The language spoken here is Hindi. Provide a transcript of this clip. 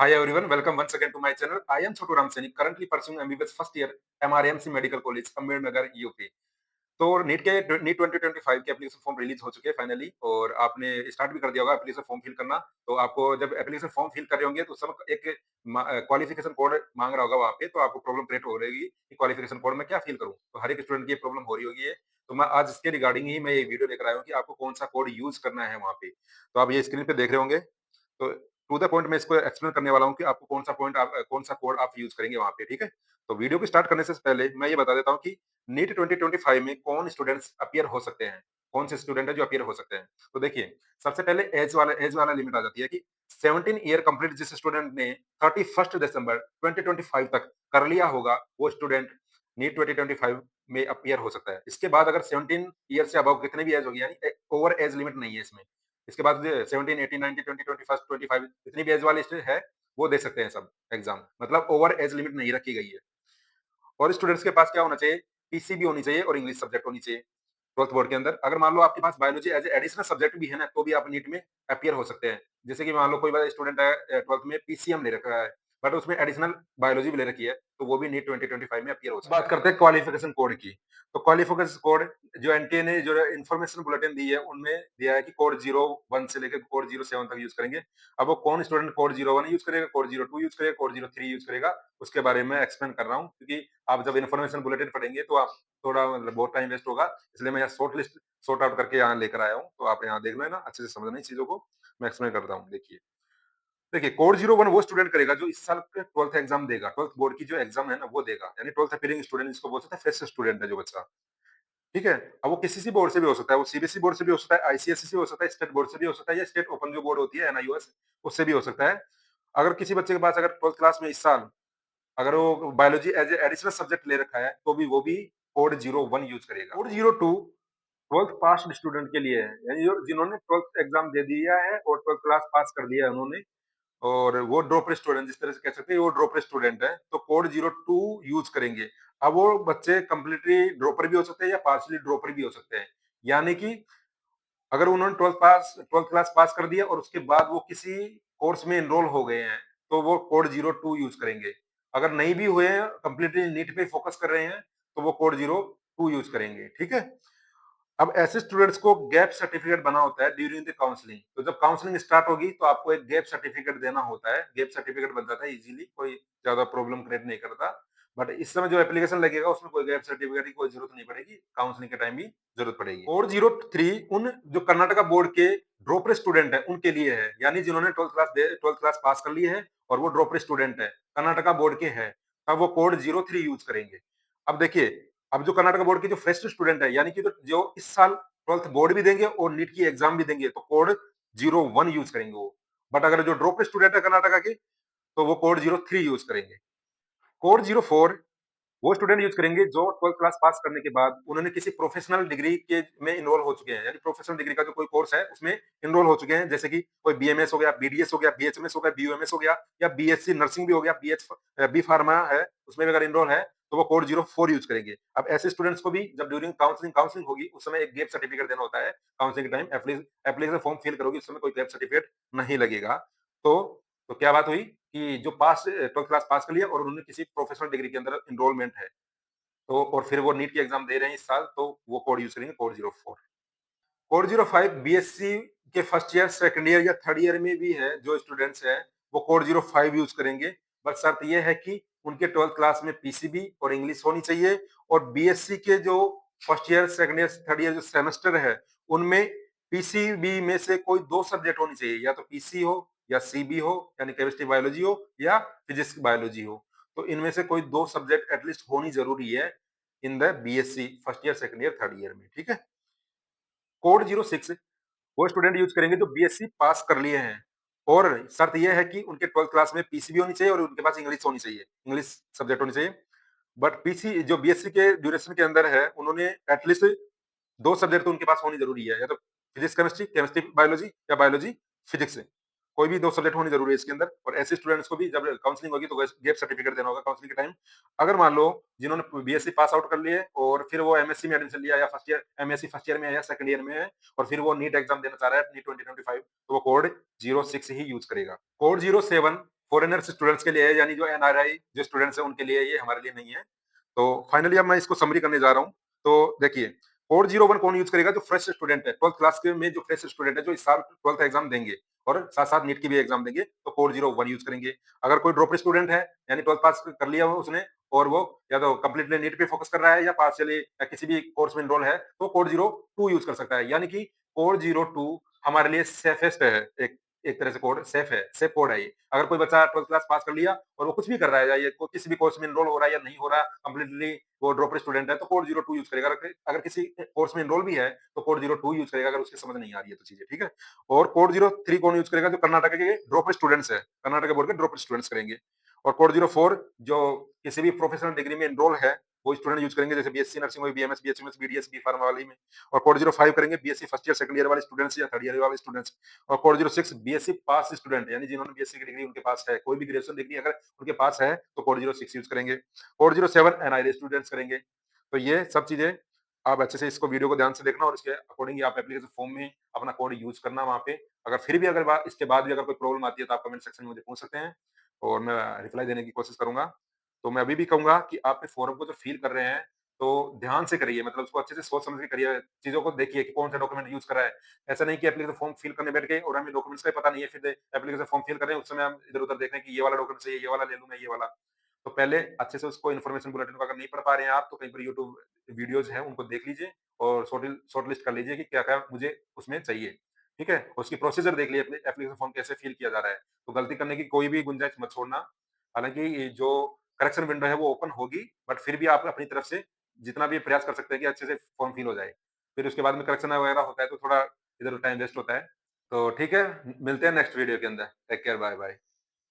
Hi everyone, welcome once again to my channel. I am Chotu Ram Saini, currently pursuing MBBS first year MRMC Medical College, Ambedkarnagar UP. तो नीट 2025 के एप्लीकेशन फॉर्म रिलीज हो चुके हैं फाइनली और आपने स्टार्ट भी कर दिया होगा एप्लीकेशन फॉर्म फिल करना। तो आपको जब एप्लीकेशन फॉर्म फिल कर रहे होंगे तो सब एक क्वालिफिकेशन कोड मांग रहा होगा वहाँ पे, तो आपको प्रॉब्लम क्रिएट हो रहेगी कि क्वालिफिकेशन कोड में क्या फिल करूँ। तो हर एक स्टूडेंट की ये प्रॉब्लम हो रही होगी है। तो मैं आज इसके रिगार्डिंग ही मैं ये वीडियो लेकर आया हूँ कि आपको कौन सा कोड यूज करना है वहाँ पे। तो आप ये स्क्रीन पे देख रहे होंगे। तो टू द पॉइंट मैं इसको एक्सप्लेन करने वाला हूँ कि आपको कौन सा कोड आप यूज करेंगे वहाँ पे, ठीक है? तो वीडियो को स्टार्ट करने से पहले मैं ये बता देता हूँ कि नीट 2025 में कौन स्टूडेंट्स अपीयर हो सकते हैं, कौन से स्टूडेंट है जो अपीयर हो सकते हैं। तो देखिए, सबसे पहले एज वाला लिमिट आ जाती है कि 17 ईयर कंप्लीट जिस स्टूडेंट ने 31 दिसंबर 2025 तक कर लिया होगा, वो स्टूडेंट नीट 2025 में अपीयर हो सकता है। इसके बाद अगर 17 ईयर से अबव कितने भी एज होगी, यानी ओवर एज लिमिट नहीं है इसमें। इसके बाद 17, 18, 19, 20, 21, 25 जितनी भी एज वाले है, वो दे सकते हैं सब एग्जाम। मतलब ओवर एज लिमिट नहीं रखी गई है। और स्टूडेंट्स के पास क्या होना चाहिए, पीसीबी होनी चाहिए और इंग्लिश सब्जेक्ट होनी चाहिए 12th बोर्ड के अंदर। अगर मान लो आपके पास बायोलॉजी एज एडिशनल सब्जेक्ट भी है ना, तो भी आप नीट में अपीयर हो सकते हैं। जैसे कि मान लो कोई स्टूडेंट है 12th में पीसीएम ले रखा है, बट उसमें एडिशनल बायोलॉजी भी ले रखी है, तो वो भी नीट 2025 में अपीयर हो सकता है। बात करते हैं क्वालिफिकेशन कोड की। तो क्वालिफिकेशन कोड जो एनटीए ने जो इन्फॉर्मेशन बुलेटिन दी है, उनमें दिया है कि कोड 01 से लेकर कोड 07 तक यूज करेंगे। अब वो कौन स्टूडेंट कोड 01 यूज करेगा, कोड 02 यूज करेगा, कोड 03 यूज करेगा, उसके बारे में एक्सप्लेन कर रहा हूँ। क्योंकि आप जब इन्फॉर्मेशन बुलेटिन पढ़ेंगे तो आप थोड़ा मतलब बहुत टाइम वेस्ट होगा। इसलिए मैं यहाँ सॉर्ट आउट करके यहाँ लेकर आया हूँ। तो आप यहाँ देख लेना, अच्छे से समझना इन चीजों को। मैं एक्सप्लेन करता हूँ। देखिए कोड 01 वो स्टूडेंट करेगा जो इस साल के 12th एग्जाम देगा। 12th बोर्ड की जो एग्जाम है ना, वो देगा। यानी 12th अपीयरिंग स्टूडेंट इसको बोल सकते हैं, फ्रेश स्टूडेंट है जो बच्चा। ठीक है? अब वो किसी बोर्ड से भी हो सकता है, वो सीबीएसई बोर्ड से भी हो सकता है, आईसीएसई से हो सकता है, स्टेट बोर्ड से भी हो सकता है, या स्टेट ओपन जो बोर्ड होती है एनआईओएस, उससे भी हो सकता है। अगर किसी बच्चे के पास अगर 12th क्लास में इस साल अगर वो बायोलॉजी एज एडिशनल सब्जेक्ट ले रखा है, तो भी वो भी कोड 01 यूज करेगा। कोड 02 12th पास स्टूडेंट के लिए है, यानी जिन्होंने 12th एग्जाम दे दिया है और 12th क्लास पास कर दिया है उन्होंने, और वो ड्रॉपर स्टूडेंट जिस तरह से कह सकते हैं, वो ड्रॉपर स्टूडेंट है, तो कोड 02 यूज करेंगे। अब वो बच्चे कंप्लीटली ड्रॉपर भी हो सकते हैं या पार्शियली ड्रॉपर भी हो सकते हैं। यानी कि अगर उन्होंने 12th क्लास पास कर दिया और उसके बाद वो किसी कोर्स में एनरोल हो गए हैं, तो वो कोड 02 यूज करेंगे। अगर नहीं भी हुए हैं, कंप्लीटली नीट पे फोकस कर रहे हैं, तो वो कोड 02 यूज करेंगे। ठीक है? अब ऐसे स्टूडेंट्स को गैप सर्टिफिकेट बना होता है ड्यूरिंग द काउंसलिंग। तो जब काउंसलिंग स्टार्ट होगी तो आपको एक गैप सर्टिफिकेट देना होता है। गैप सर्टिफिकेट बन जाता है इजीली, कोई ज्यादा प्रॉब्लम क्रिएट नहीं करता। बट इस समय जो एप्लीकेशन लगेगा उसमें कोई गैप सर्टिफिकेट की कोई जरूरत नहीं पड़ेगी, काउंसलिंग के टाइम भी जरूरत पड़ेगी। 403 उन जो कर्नाटका बोर्ड के ड्रॉपर स्टूडेंट है उनके लिए है, यानी जिन्होंने 12th क्लास पास कर ली है और वो ड्रॉपर स्टूडेंट है, कर्नाटका बोर्ड के हैं, तब वो कोड 03 यूज करेंगे। अब देखिए, अब जो कर्नाटक बोर्ड के जो फ्रेश स्टूडेंट है, यानी कि जो इस साल 12th बोर्ड भी देंगे और नीट की एग्जाम भी देंगे, तो कोड 01 यूज करेंगे वो। बट अगर जो ड्रॉप स्टूडेंट है कर्नाटका के, तो वो कोड 03 यूज करेंगे। कोड 04 वो स्टूडेंट यूज करेंगे जो 12th क्लास पास करने के बाद उन्होंने किसी प्रोफेशनल डिग्री के में इनरोल हो चुके हैं, यानी प्रोफेशनल डिग्री का जो कोई कोर्स है उसमें इनरोल हो चुके हैं। जैसे कि कोई बीएमएस हो गया, बीडीएस हो गया, बीएचएमएस हो गया, बीयूएमएस हो गया, या बीएससी नर्सिंग भी हो गया, बी फार्मा है, उसमें भी अगर इनरोल है, तो वो कोड 04 यूज करेंगे। अब ऐसे स्टूडेंट्स को भी जब ड्यूरिंग काउंसलिंग होगी, उस समय एक गैप सर्टिफिकेट देना होता है। काउंसलिंग के टाइम एप्लीकेशन फॉर्म फिल करोगे, उस समय कोई गैप सर्टिफिकेट नहीं लगेगा। तो क्या बात हुई कि जो 12th क्लास पास कर लिया और उन्होंने किसी प्रोफेशनल डिग्री के अंदर इनरोलमेंट है, तो और फिर वो नीट की एग्जाम दे रहे हैं इस साल, तो वो कोड यूज करेंगे, कोड 04। कोड 05 बीएससी के फर्स्ट ईयर, सेकंड ईयर या थर्ड ईयर में भी है जो स्टूडेंट्स हैं, वो कोड 05 यूज करेंगे। बट शर्त ये है कि उनके 12th क्लास में पीसीबी और इंग्लिश होनी चाहिए, और बीएससी के जो first year, second year, third year जो सेमेस्टर है, उनमें पीसीबी में से कोई दो सब्जेक्ट होनी चाहिए, या तो पीसी हो या सीबी हो, यानी केमिस्ट्री बायोलॉजी हो या फिजिक्स बायोलॉजी हो। तो इनमें से कोई दो सब्जेक्ट एटलीस्ट होनी जरूरी है in the BSc first year, second year, third year में। ठीक है? कोड 06 वो स्टूडेंट यूज करेंगे जो बीएससी पास कर लिए हैं, और शर्त यह है कि उनके 12th क्लास में पीसीबी होनी चाहिए और उनके पास इंग्लिश होनी चाहिए, इंग्लिश सब्जेक्ट होनी चाहिए। बट पीसी जो बीएससी के ड्यूरेशन के अंदर है, उन्होंने एटलीस्ट दो सब्जेक्ट तो उनके पास होनी जरूरी है, या तो फिजिक्स केमिस्ट्री, केमिस्ट्री बायोलॉजी, या बायोलॉजी फिजिक्स। कोई भी दो सब्जेक्ट होनी जरूरी है इसके अंदर। और ऐसे स्टूडेंट्स को भी जब काउंसलिंग होगी तो गैप सर्टिफिकेट देना होगा काउंसलिंग के टाइम। अगर मान लो जिन्होंने बीएससी पास आउट कर लिए और फिर वो एमएससी में एडमिशन लिया, या first year MSc first year में है या सेकंड ईयर में है, और फिर वो नीट एग्जाम देना चाह रहा है नीट 2025, तो वो कोड 06 ही यूज करेगा। कोड 07 फॉरेनर्स स्टूडेंट्स के लिए है, यानी जो एनआरआई जो स्टूडेंट्स हैं उनके लिए है, ये हमारे लिए नहीं है। तो फाइनली अब मैं इसको समरी करने जा रहा हूँ। तो देखिए, कोड 01 कौन यूज़ करेगा? जो फ्रेश स्टूडेंट है, 12th क्लास के में जो फ्रेश स्टूडेंट है, जो इस साल 12th एग्ज़ाम देंगे और साथ-साथ नीट की भी एग्ज़ाम देंगे, तो कोड 01 यूज़ करेंगे। अगर कोई ड्रॉपर स्टूडेंट है, यानी 12th पास कर लिया हो उसने और वो या तो कंप्लीटली नीट पे फोकस कर रहा है या पार्शियली या किसी भी कोर्स में एनरोल है, तो कोड 02 यूज़ कर सकता है। यानी कि कोड 02 हमारे लिए सेफेस्ट है, एक एक तरह से कोड सेफ कोड है ये। अगर कोई बच्चा 12th क्लास पास कर लिया और वो कुछ भी कर रहा है, या ये को किसी भी कोर्स में एनरोल हो रहा है या नहीं हो रहा, कंप्लीटली वो ड्रॉपर स्टूडेंट है, तो कोड 02 यूज़ करेगा। अगर किसी कोर्स में एनरोल भी है, तो कोड 02 यूज़ करेगा, अगर उसकी समझ नहीं आ रही है तो चीज़ें, ठीक है? और कोड 03 कौन यूज़ करेगा? जो कर्नाटक के ड्रॉपर स्टूडेंट्स हैं, कर्नाटक बोर्ड के ड्रॉपर स्टूडेंट्स करेंगे। और कोड 04 जो किसी भी प्रोफेशनल डिग्री में एनरोल है, वो स्टूडेंट यूज़ करेंगे, जैसे बीएससी नर्सिंग हुई, BMS, BHMS, BDS, B pharma वाली में। और कोड 05 करेंगे BSc first year, second year वाले स्टूडेंट्स या थर्ड ईयर वाले स्टूडेंट्स। और कोड 06 बीएससी पास स्टूडेंट, यानी जिन्होंने बीएससी की डिग्री उनके पास है, कोई भी ग्रेजुएशन डिग्री अगर उनके पास है, तो कोड 06 यूज़ करेंगे। कोड 07 एनआईडी स्टूडेंट्स करेंगे। तो ये सब चीज़ें आप अच्छे से इसको वीडियो को ध्यान से देखना और इसके अकॉर्डिंग ही आप एप्लीकेशन फॉर्म में अपना कोड यूज़ करना वहाँ पे। अगर फिर भी अगर बा इसके बाद भी अगर कोई प्रॉब्लम आती है, तो आप कमेंट सेक्शन में मुझे पूछ सकते हैं और मैं रिप्लाई देने की कोशिश करूँगा। तो मैं अभी भी कहूँगा कि आप इस फॉर्म को जो फिल कर रहे हैं, तो ध्यान से करिए, मतलब उसको अच्छे से सोच समझ के करिए, चीज़ों को देखिए कि कौन-सा डॉक्यूमेंट यूज़ कर रहा है। ऐसा नहीं कि एप्लीकेशन फॉर्म फिल करने बैठ गए और हमें डॉक्यूमेंट्स का ही पता नहीं है, फिर एप्लीकेशन फॉर्म फिल कर रहे हैं, उस समय हम इधर-उधर देख रहे हैं कि ये वाला डॉक्यूमेंट चाहिए, ये वाला ले लूँ मैं, ये वाला। तो पहले अच्छे से उसको इन्फॉर्मेशन बुलेटिन को अगर नहीं पढ़ पा रहे हैं आप, तो कहीं पर यूट्यूब वीडियोज़ हैं, उनको देख लीजिए और शॉर्ट लिस्ट कर लीजिए कि क्या-क्या मुझे उसमें चाहिए, ठीक है? और उसकी प्रोसीजर देख लीजिए, एप्लीकेशन फॉर्म कैसे फिल किया जा रहा है। तो गलती करने की कोई भी गुंजाइश मत छोड़ना। हालाँकि ये जो करेक्शन विंडो है वो ओपन होगी, बट फिर भी आप अपनी तरफ से जितना भी प्रयास कर सकते हैं कि अच्छे से फॉर्म फिल हो जाए। फिर उसके बाद में करेक्शन वगैरह होता है, तो थोड़ा इधर टाइम वेस्ट होता है। तो ठीक है, मिलते हैं नेक्स्ट वीडियो के अंदर। Take care, bye-bye.